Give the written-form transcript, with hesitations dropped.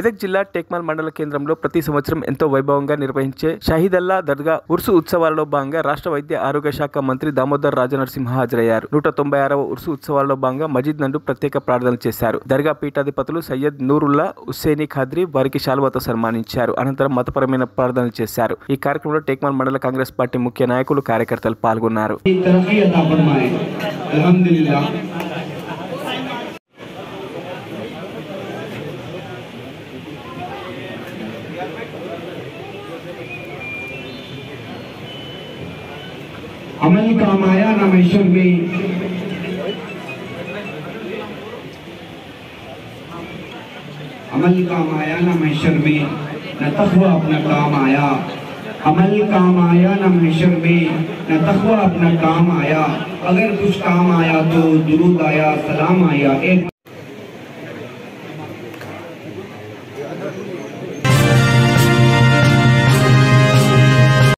మెదక్ జిల్లా టేక్మాల్ మండల కేంద్రంలో ప్రతి సంవత్సరం ఎంతో వైభవంగా నిర్వహించే షహీదల్లా దర్గా ఉర్సు ఉత్సవాలలో భాగంగా రాష్ట్ర వైద్య ఆరోగ్య శాఖ మంత్రి దామోదర్ రాజనరసింహ హాజరయ్యారు. 196వ ఉర్సు ఉత్సవాలలో భాగంగా మజీద్ నందు ప్రత్యేక ప్రార్థనలు చేశారు. దర్గా పీఠాధిపతులు సయ్యద్ నూరుల్లా హుస్సేనీ ఖాద్రీ వారికి శాలువాతో సన్మానించారు. అనంతరం మతపరమైన ప్రార్థనలు చేశారు. ఈ కార్యక్రమంలో టేక్మాల్ మండల కాంగ్రెస్ పార్టీ ముఖ్య నాయకులు కార్యకర్తలు పాల్గొన్నారు. अमल काम आया ना मैशर में, अमल काम आया ना मैशर में, न तक़वा अपना काम आया। अमल काम आया ना मैशर में, न तक़वा अपना काम आया। अगर कुछ काम आया तो दुरूद आया, सलाम आया। एक